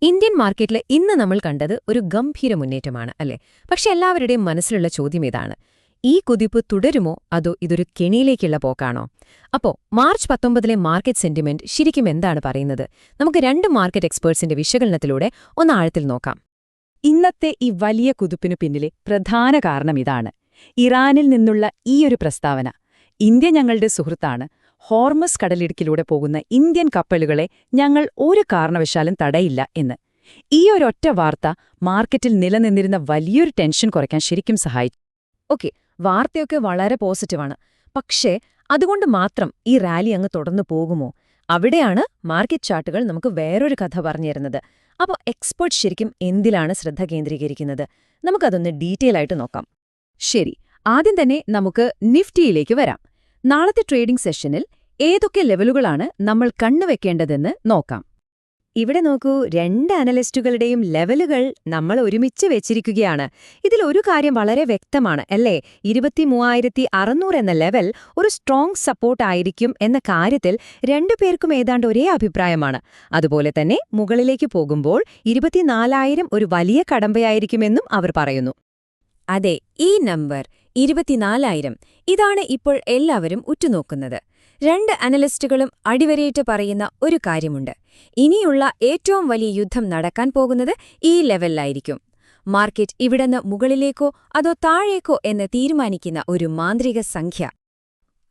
Indian മാർക്കറ്റിൽ ഇന്ന് നമ്മൾ കണ്ടത് ഒരു ഗംഭീര മുന്നേറ്റമാണ് അല്ലേ? പക്ഷെ എല്ലാവരുടെയും മനസ്സിലുള്ള ചോദ്യം ഇതാണ്: ഈ കുതിപ്പ് തുടരുമോ അതോ ഇതൊരു കെണിയിലേക്കുള്ള പോക്കാണോ? അപ്പോ മാർച്ച് 19 മാർക്കറ്റ് സെന്റിമെന്റ് ശരിക്കും എന്താണ് പറയുന്നത്? നമുക്ക് രണ്ട് മാർക്കറ്റ് എക്സ്പേർട്സിന്റെ വിശകലനത്തിലൂടെ ഒന്ന് ആഴത്തിൽ നോക്കാം. ഇന്നത്തെ ഈ വലിയ കുതിപ്പിനു പിന്നിലെ പ്രധാന കാരണം ഇതാണ്: ഇറാനിൽ നിന്നുള്ള ഈയൊരു പ്രസ്താവന. ഇന്ത്യ ഞങ്ങളുടെ സുഹൃത്താണ്, ഹോർമസ് കടലിടുക്കിലൂടെ പോകുന്ന ഇന്ത്യൻ കപ്പലുകളെ ഞങ്ങൾ ഒരു കാരണവശാലും തടയില്ല എന്ന്. ഈയൊരൊറ്റ വാർത്ത മാർക്കറ്റിൽ നിലനിന്നിരുന്ന വലിയൊരു ടെൻഷൻ കുറയ്ക്കാൻ ശരിക്കും സഹായിച്ചു. ഓക്കെ, വാർത്തയൊക്കെ വളരെ പോസിറ്റീവാണ്. പക്ഷേ അതുകൊണ്ട് മാത്രം ഈ റാലി അങ്ങ് തുടർന്നു പോകുമോ? അവിടെയാണ് മാർക്കറ്റ് ചാർട്ടുകൾ നമുക്ക് വേറൊരു കഥ പറഞ്ഞുതരുന്നത്. അപ്പോൾ എക്സ്പേർട്ട് ശരിക്കും എന്തിലാണ് ശ്രദ്ധ കേന്ദ്രീകരിക്കുന്നത്? നമുക്കതൊന്ന് ഡീറ്റെയിൽ ആയിട്ട് നോക്കാം. ശരി, ആദ്യം തന്നെ നമുക്ക് നിഫ്റ്റിയിലേക്ക് വരാം. നാളത്തെ ട്രേഡിംഗ് സെഷനിൽ ഏതൊക്കെ ലെവലുകളാണ് നമ്മൾ കണ്ണുവെക്കേണ്ടതെന്ന് നോക്കാം. ഇവിടെ നോക്കൂ, രണ്ട് അനലിസ്റ്റുകളുടെയും ലെവലുകൾ നമ്മൾ ഒരുമിച്ച് വെച്ചിരിക്കുകയാണ്. ഇതിലൊരു കാര്യം വളരെ വ്യക്തമാണ് അല്ലേ? 23,600 എന്ന ലെവൽ ഒരു സ്ട്രോങ് സപ്പോർട്ട് ആയിരിക്കും എന്ന കാര്യത്തിൽ രണ്ടുപേർക്കും ഏതാണ്ട് ഒരേ അഭിപ്രായമാണ്. അതുപോലെ തന്നെ മുകളിലേക്ക് പോകുമ്പോൾ 24,000 ഒരു വലിയ കടമ്പയായിരിക്കുമെന്നും അവർ പറയുന്നു. അതെ, ഈ നമ്പർ 24,000 ഇതാണ് ഇപ്പോൾ എല്ലാവരും ഉറ്റുനോക്കുന്നത്. രണ്ട് അനലിസ്റ്റുകളും അടിവരയിട്ട് പറയുന്ന ഒരു കാര്യമുണ്ട്: ഇനിയുള്ള ഏറ്റവും വലിയ യുദ്ധം നടക്കാൻ പോകുന്നത് ഈ ലെവലിലായിരിക്കും. മാർക്കറ്റ് ഇവിടുന്ന് മുകളിലേക്കോ അതോ താഴേക്കോ എന്ന് തീരുമാനിക്കുന്ന ഒരു മാന്ത്രിക സംഖ്യ.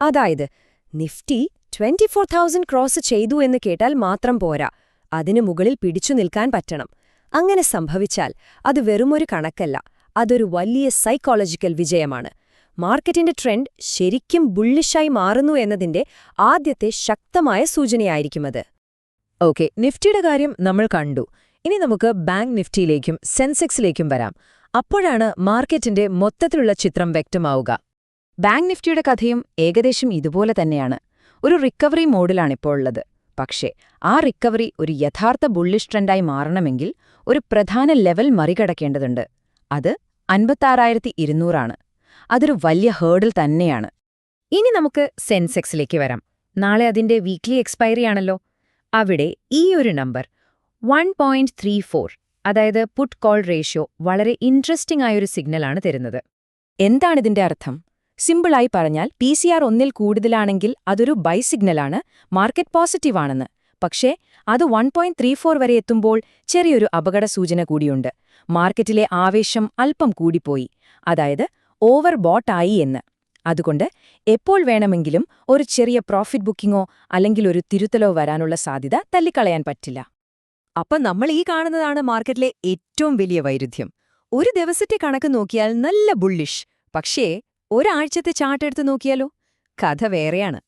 അതായത് നിഫ്റ്റി 24,000 ക്രോസ് ചെയ്തു എന്ന് കേട്ടാൽ മാത്രം പോരാ, അതിനു മുകളിൽ പിടിച്ചു നിൽക്കാൻ പറ്റണം. അങ്ങനെ സംഭവിച്ചാൽ അത് വെറുമൊരു കണക്കല്ല, അതൊരു വലിയ സൈക്കോളജിക്കൽ വിജയമാണ്. മാർക്കറ്റിന്റെ ട്രെൻഡ് ശരിക്കും ബുള്ളിഷായി മാറുന്നു എന്നതിന്റെ ആദ്യത്തെ ശക്തമായ സൂചനയായിരിക്കുമത്. ഓക്കെ, നിഫ്റ്റിയുടെ കാര്യം നമ്മൾ കണ്ടു. ഇനി നമുക്ക് ബാങ്ക് നിഫ്റ്റിയിലേക്കും സെൻസെക്സിലേക്കും വരാം. അപ്പോഴാണ് മാർക്കറ്റിന്റെ മൊത്തത്തിലുള്ള ചിത്രം വ്യക്തമാവുക. ബാങ്ക് നിഫ്റ്റിയുടെ കഥയും ഏകദേശം ഇതുപോലെ തന്നെയാണ്. ഒരു റിക്കവറി മോഡിലാണിപ്പോൾ ഉള്ളത്. പക്ഷേ ആ റിക്കവറി ഒരു യഥാർത്ഥ ബുള്ളിഷ് ട്രെൻഡായി മാറണമെങ്കിൽ ഒരു പ്രധാന ലെവൽ മറികടക്കേണ്ടതുണ്ട്. അത് 56,200 ആണ്. അതൊരു വലിയ ഹേർഡിൽ തന്നെയാണ്. ഇനി നമുക്ക് സെൻസെക്സിലേക്ക് വരാം. നാളെ അതിന്റെ വീക്ക്ലി എക്സ്പയറിയാണല്ലോ. അവിടെ ഈ ഒരു നമ്പർ 1.34, അതായത് പുട്ട് കോൾ റേഷ്യോ, വളരെ ഇൻട്രസ്റ്റിംഗ് ആയൊരു സിഗ്നലാണ് തരുന്നത്. എന്താണിതിന്റെ അർത്ഥം? സിമ്പിളായി പറഞ്ഞാൽ PCR 1ൽ കൂടുതലാണെങ്കിൽ അതൊരു ബൈ സിഗ്നലാണ്, മാർക്കറ്റ് പോസിറ്റീവാണെന്ന്. പക്ഷേ അത് 1.34 വരെ എത്തുമ്പോൾ ചെറിയൊരു അപകട സൂചന കൂടിയുണ്ട്. മാർക്കറ്റിലെ ആവേശം അല്പം കൂടിപ്പോയി, അതായത് ഓവർ ബോട്ടായി എന്ന്. അതുകൊണ്ട് എപ്പോൾ വേണമെങ്കിലും ഒരു ചെറിയ പ്രോഫിറ്റ് ബുക്കിങ്ങോ അല്ലെങ്കിൽ ഒരു തിരുത്തലോ വരാനുള്ള സാധ്യത തള്ളിക്കളയാൻ പറ്റില്ല. അപ്പം നമ്മൾ ഈ കാണുന്നതാണ് മാർക്കറ്റിലെ ഏറ്റവും വലിയ വൈരുദ്ധ്യം. ഒരു ദിവസത്തെ കണക്ക് നോക്കിയാൽ നല്ല ബുള്ളിഷ്, പക്ഷേ ഒരാഴ്ചത്തെ ചാർട്ട് എടുത്ത് നോക്കിയാലോ, കഥ വേറെയാണ്.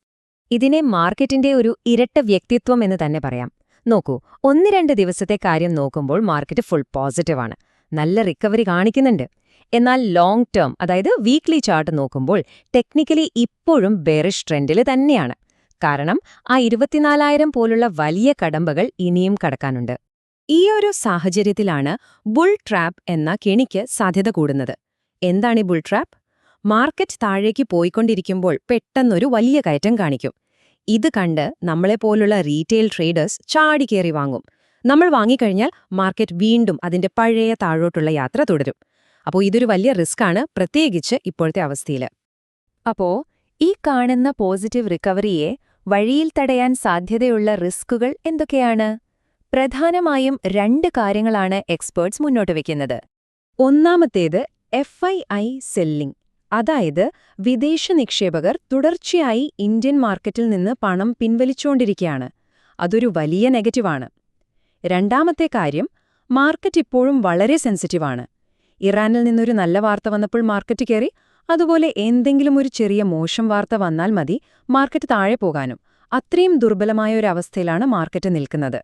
ഇതിനെ മാർക്കറ്റിന്റെ ഒരു ഇരട്ട വ്യക്തിത്വം എന്ന് തന്നെ പറയാം. നോക്കൂ, 1-2 ദിവസത്തെ കാര്യം നോക്കുമ്പോൾ മാർക്കറ്റ് ഫുൾ പോസിറ്റീവാണ്, നല്ല റിക്കവറി കാണിക്കുന്നുണ്ട്. എന്നാൽ ലോങ് ടേം, അതായത് വീക്ക്ലി ചാർട്ട് നോക്കുമ്പോൾ ടെക്നിക്കലി ഇപ്പോഴും ബെയറിഷ് ട്രെൻഡിൽ തന്നെയാണ്. കാരണം ആ 24,000 പോലുള്ള വലിയ കടമ്പകൾ ഇനിയും കടക്കാനുണ്ട്. ഈയൊരു സാഹചര്യത്തിലാണ് ബുൾ ട്രാപ്പ് എന്ന കെണിക്ക് സാധ്യത കൂടുന്നത്. എന്താണ് ഈ ബുൾ ട്രാപ്പ്? മാർക്കറ്റ് താഴേക്ക് പോയിക്കൊണ്ടിരിക്കുമ്പോൾ പെട്ടെന്നൊരു വലിയ കയറ്റം കാണിക്കും. ഇത് കണ്ട് നമ്മളെപ്പോലുള്ള റീറ്റെയിൽ ട്രേഡേഴ്സ് ചാടിക്കേറി വാങ്ങും. നമ്മൾ വാങ്ങിക്കഴിഞ്ഞാൽ മാർക്കറ്റ് വീണ്ടും അതിന്റെ പഴയ താഴോട്ടുള്ള യാത്ര തുടരും. അപ്പോൾ ഇതൊരു വലിയ റിസ്ക്കാണ്, പ്രത്യേകിച്ച് ഇപ്പോഴത്തെ അവസ്ഥയിൽ. അപ്പോ ഈ കാണുന്ന പോസിറ്റീവ് റിക്കവറിയെ വഴിയിൽ തടയാൻ സാധ്യതയുള്ള റിസ്കുകൾ എന്തൊക്കെയാണ്? പ്രധാനമായും 2 കാര്യങ്ങളാണ് എക്സ്പേർട്സ് മുന്നോട്ട് വയ്ക്കുന്നത്. ഒന്നാമത്തേത് FII സെല്ലിംഗ്, അതായത് വിദേശ നിക്ഷേപകർ തുടർച്ചയായി ഇന്ത്യൻ മാർക്കറ്റിൽ നിന്ന് പണം പിൻവലിച്ചുകൊണ്ടിരിക്കുകയാണ്. അതൊരു വലിയ നെഗറ്റീവാണ്. രണ്ടാമത്തെ കാര്യം, മാർക്കറ്റ് ഇപ്പോഴും വളരെ സെൻസിറ്റീവാണ്. ഇറാനിൽ നിന്നൊരു നല്ല വാർത്ത വന്നപ്പോൾ മാർക്കറ്റ് കയറി, അതുപോലെ എന്തെങ്കിലും ഒരു ചെറിയ മോശം വാർത്ത വന്നാൽ മതി മാർക്കറ്റ് താഴെ പോകാനും. അത്രയും ദുർബലമായ ഒരു അവസ്ഥയിലാണ് മാർക്കറ്റ് നിൽക്കുന്നത്.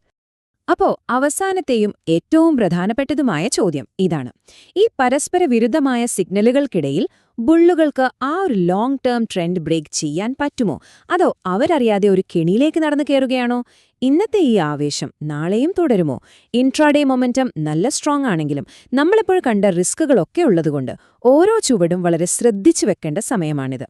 അപ്പോ അവസാനത്തെയും ഏറ്റവും പ്രധാനപ്പെട്ടതുമായ ചോദ്യം ഇതാണ്: ഈ പരസ്പര വിരുദ്ധമായ സിഗ്നലുകൾക്കിടയിൽ ബുള്ളുകൾക്ക് ആ ഒരു ലോങ് ടേം ട്രെൻഡ് ബ്രേക്ക് ചെയ്യാൻ പറ്റുമോ, അതോ അവരറിയാതെ ഒരു കെണിയിലേക്ക് നടന്നു കയറുകയാണോ? ഇന്നത്തെ ഈ ആവേശം നാളെയും തുടരുമോ? ഇൻട്രാഡേ മൊമെന്റം നല്ല സ്ട്രോങ് ആണെങ്കിലും നമ്മളിപ്പോൾ കണ്ട റിസ്കുകളൊക്കെ ഉള്ളതുകൊണ്ട് ഓരോ ചുവടും വളരെ ശ്രദ്ധിച്ചു വെക്കേണ്ട സമയമാണിത്.